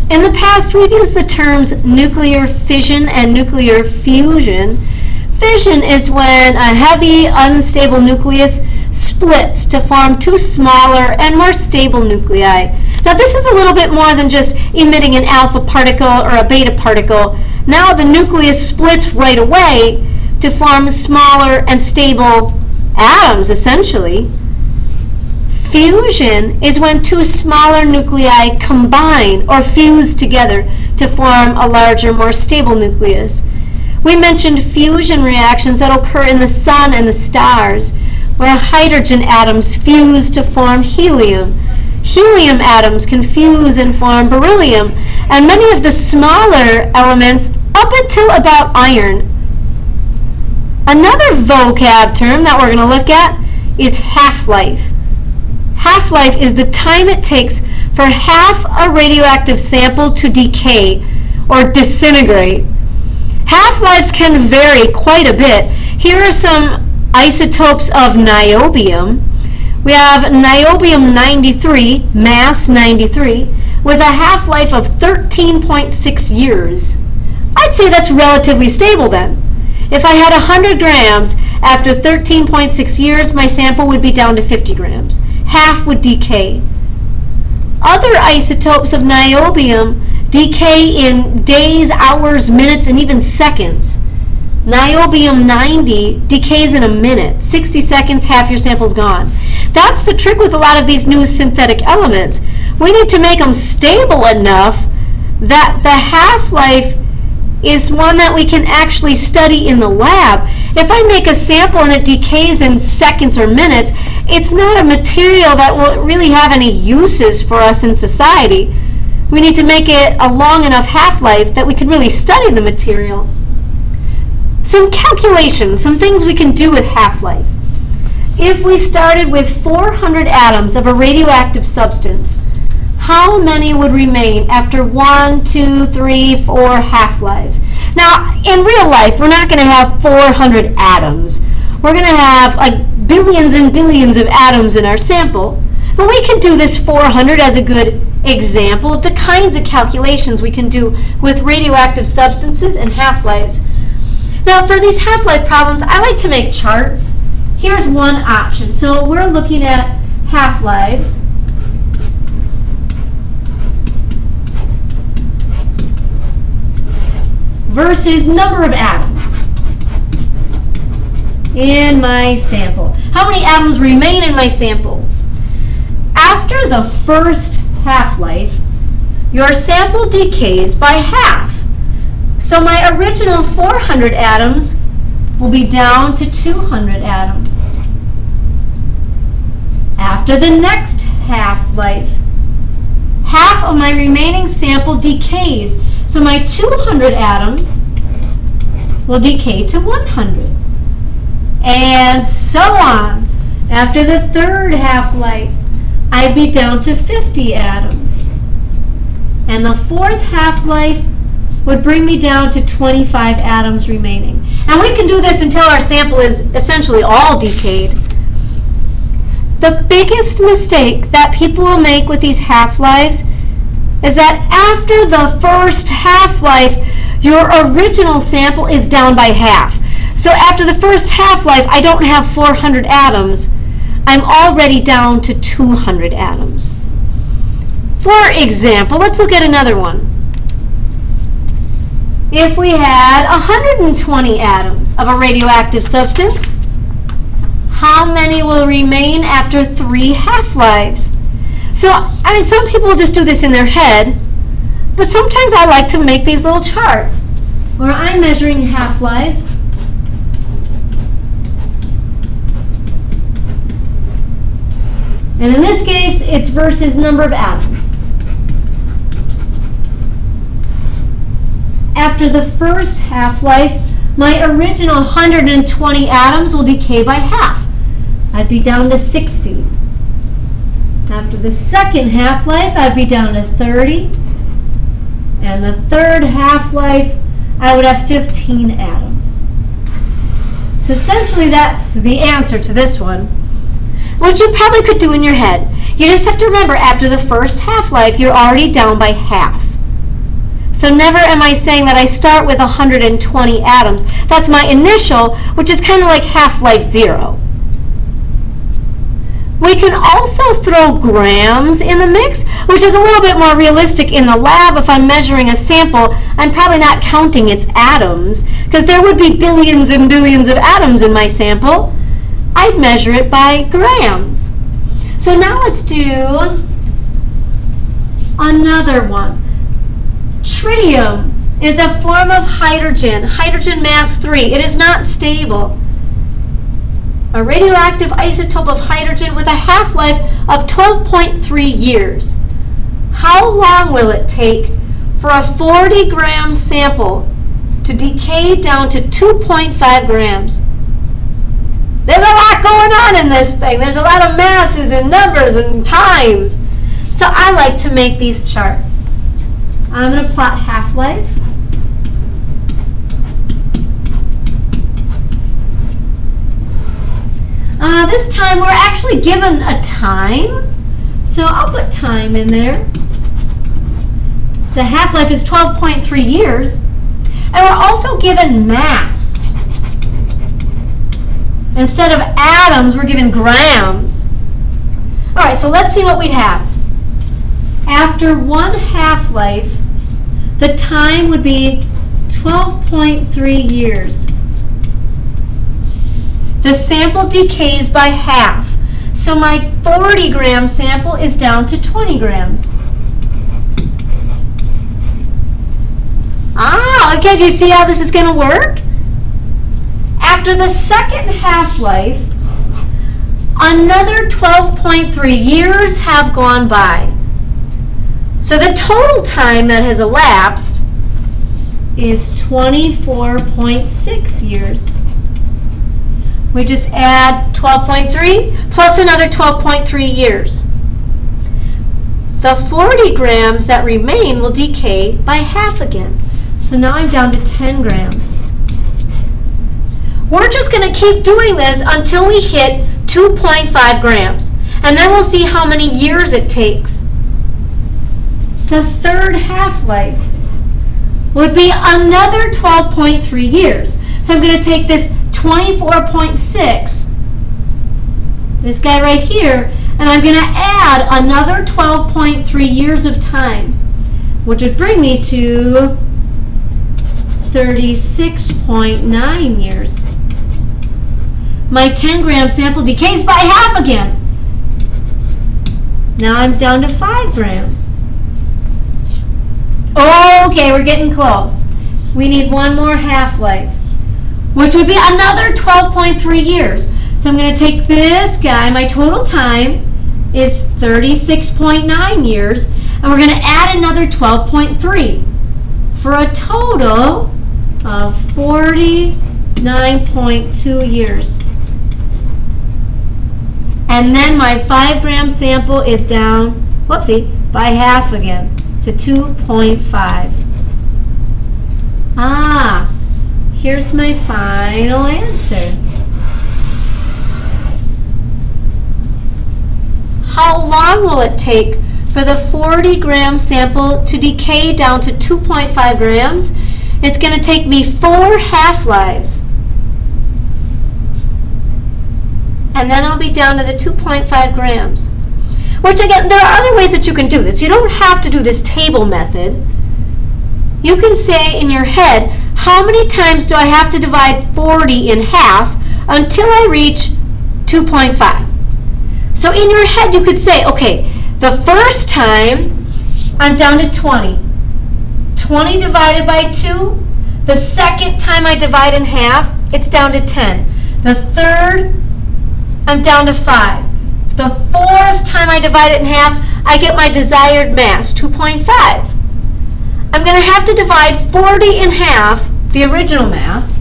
In the past, we've used the terms nuclear fission and nuclear fusion. Fission is when a heavy, unstable nucleus splits to form two smaller and more stable nuclei. Now, this is a little bit more than just emitting an alpha particle or a beta particle. Now the nucleus splits right away to form smaller and stable atoms, essentially. Fusion is when two smaller nuclei combine or fuse together to form a larger, more stable nucleus. We mentioned fusion reactions that occur in the sun and the stars, where hydrogen atoms fuse to form helium. Helium atoms can fuse and form beryllium, and many of the smaller elements up until about iron. Another vocab term that we're going to look at is half-life. Half-life is the time it takes for half a radioactive sample to decay or disintegrate. Half-lives can vary quite a bit. Here are some isotopes of niobium. We have niobium-93, mass 93, with a half-life of 13.6 years. I'd say that's relatively stable then. If I had 100 grams, after 13.6 years, my sample would be down to 50 grams. Half would decay. Other isotopes of niobium decay in days, hours, minutes, and even seconds. Niobium-90 decays in a minute. 60 seconds, half your sample's gone. That's the trick with a lot of these new synthetic elements. We need to make them stable enough that the half-life is one that we can actually study in the lab. If I make a sample and it decays in seconds or minutes, it's not a material that will really have any uses for us in society. We need to make it a long enough half-life that we can really study the material. Some calculations, some things we can do with half-life. If we started with 400 atoms of a radioactive substance, how many would remain after 1, 2, 3, 4 half-lives? Now, in real life, we're not going to have 400 atoms. We're going to have like billions and billions of atoms in our sample. But we can do this 400 as a good example of the kinds of calculations we can do with radioactive substances and half-lives. Now, for these half-life problems, I like to make charts. Here's one option. So we're looking at half-lives. Versus number of atoms in my sample. How many atoms remain in my sample? After the first half-life, your sample decays by half. So my original 400 atoms will be down to 200 atoms. After the next half-life, half of my remaining sample decays. So my 200 atoms will decay to 100. And so on. After the third half-life, I'd be down to 50 atoms. And the fourth half-life would bring me down to 25 atoms remaining. And we can do this until our sample is essentially all decayed. The biggest mistake that people will make with these half-lives is that after the first half-life, your original sample is down by half. So after the first half-life, I don't have 400 atoms. I'm already down to 200 atoms. For example, let's look at another one. If we had 120 atoms of a radioactive substance, how many will remain after 3 half-lives? So, some people just do this in their head, but sometimes I like to make these little charts where I'm measuring half-lives. And in this case, it's versus number of atoms. After the first half-life, my original 120 atoms will decay by half. I'd be down to 60. After the second half-life, I'd be down to 30. And the third half-life, I would have 15 atoms. So essentially, that's the answer to this one. Which you probably could do in your head. You just have to remember, after the first half-life, you're already down by half. So never am I saying that I start with 120 atoms. That's my initial, which is kind of like half-life 0. We can also throw grams in the mix, which is a little bit more realistic in the lab. If I'm measuring a sample, I'm probably not counting its atoms, because there would be billions and billions of atoms in my sample. I'd measure it by grams. So now let's do another one. Tritium is a form of hydrogen, hydrogen mass 3. It is not stable. A radioactive isotope of hydrogen with a half-life of 12.3 years. How long will it take for a 40-gram sample to decay down to 2.5 grams? There's a lot going on in this thing. There's a lot of masses and numbers and times. So I like to make these charts. I'm going to plot half-life. This time we're actually given a time, so I'll put time in there. The half-life is 12.3 years, and we're also given mass. Instead of atoms, we're given grams. All right, so let's see what we'd have. After one half-life, the time would be 12.3 years. The sample decays by half. So my 40-gram sample is down to 20 grams. Okay, do you see how this is going to work? After the second half-life, another 12.3 years have gone by. So the total time that has elapsed is 24.6 years. We just add 12.3 plus another 12.3 years. The 40 grams that remain will decay by half again. So now I'm down to 10 grams. We're just going to keep doing this until we hit 2.5 grams. And then we'll see how many years it takes. The third half-life would be another 12.3 years. So I'm going to take this 24.6, this guy right here, and I'm going to add another 12.3 years of time, which would bring me to 36.9 years. My 10-gram sample decays by half again. Now I'm down to 5 grams. Okay, we're getting close. We need one more half-life, which would be another 12.3 years. So I'm going to take this guy, my total time is 36.9 years, and we're going to add another 12.3 for a total of 49.2 years. And then my 5-gram sample is down, whoopsie, by half again to 2.5. Here's my final answer. How long will it take for the 40-gram sample to decay down to 2.5 grams? It's going to take me 4 half-lives. And then I'll be down to the 2.5 grams. Which again, there are other ways that you can do this. You don't have to do this table method. You can say in your head, how many times do I have to divide 40 in half until I reach 2.5? So in your head you could say, okay, the first time I'm down to 20. 20 divided by 2. The second time I divide in half, it's down to 10. The third, I'm down to 5. The fourth time I divide it in half, I get my desired mass, 2.5. I'm going to have to divide 40 in half, the original mass.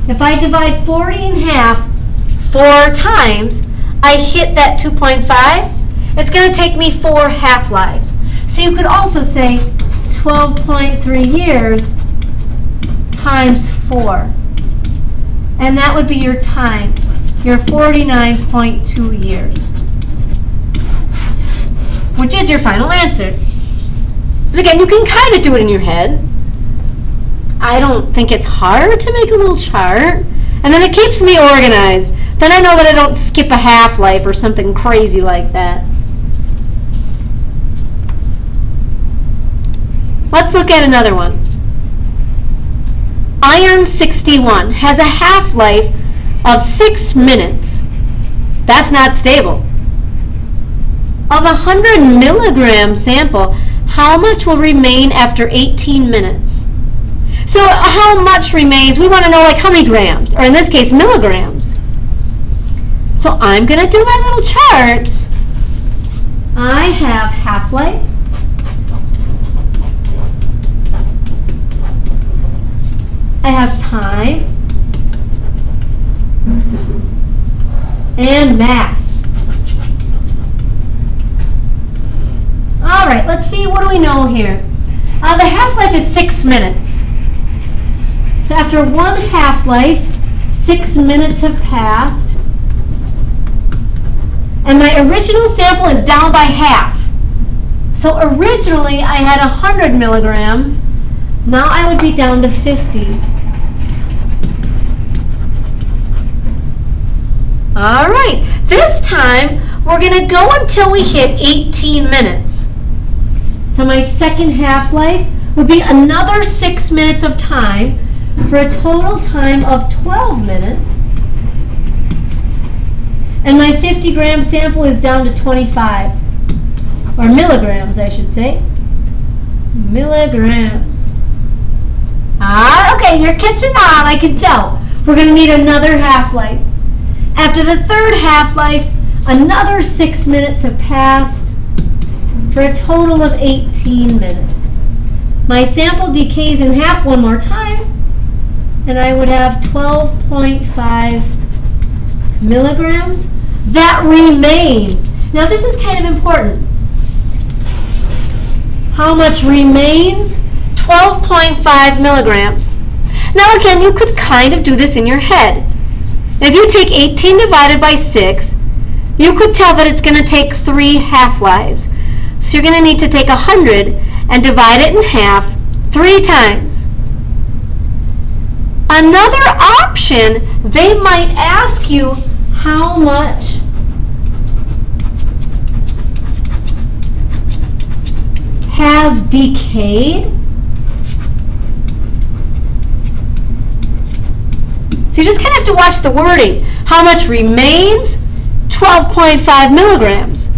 If I divide 40 in half 4 times, I hit that 2.5. It's going to take me 4 half-lives. So you could also say 12.3 years times 4. And that would be your time, your 49.2 years, which is your final answer. So again, you can kind of do it in your head. I don't think it's hard to make a little chart. And then it keeps me organized. Then I know that I don't skip a half-life or something crazy like that. Let's look at another one. Iron 61 has a half-life of 6 minutes. That's not stable. Of a 100 milligram sample, how much will remain after 18 minutes? So how much remains? We want to know like how many grams, or in this case, milligrams. So I'm going to do my little charts. I have half-life. I have time. And mass. All right, let's see, what do we know here? The half-life is 6 minutes. So after one half-life, 6 minutes have passed. And my original sample is down by half. So originally I had 100 milligrams. Now I would be down to 50. All right, this time we're going to go until we hit 18 minutes. So my second half-life would be another 6 minutes of time for a total time of 12 minutes. And my 50 gram sample is down to 25, or milligrams I should say. Milligrams. Okay, you're catching on, I can tell. We're going to need another half-life. After the third half-life, another 6 minutes have passed for a total of 18 minutes. My sample decays in half one more time, and I would have 12.5 milligrams that remain. Now this is kind of important. How much remains? 12.5 milligrams. Now again, you could kind of do this in your head. If you take 18 divided by 6, you could tell that it's going to take 3 half-lives. So you're going to need to take 100 and divide it in half 3 times. Another option, they might ask you how much has decayed. So you just kind of have to watch the wording. How much remains? 12.5 milligrams.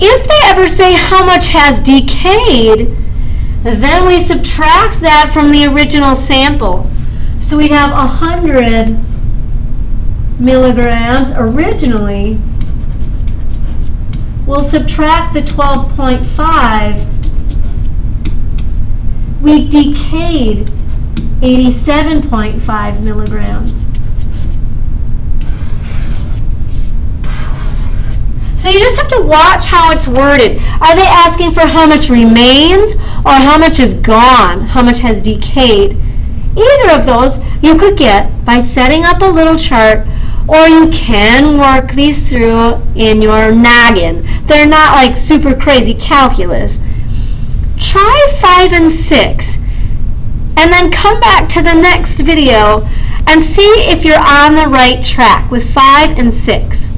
If they ever say how much has decayed, then we subtract that from the original sample. So we'd have 100 milligrams originally. We'll subtract the 12.5. We decayed 87.5 milligrams. So you just have to watch how it's worded. Are they asking for how much remains or how much is gone, how much has decayed? Either of those you could get by setting up a little chart, or you can work these through in your noggin. They're not like super crazy calculus. Try 5 and 6. And then come back to the next video and see if you're on the right track with 5 and 6.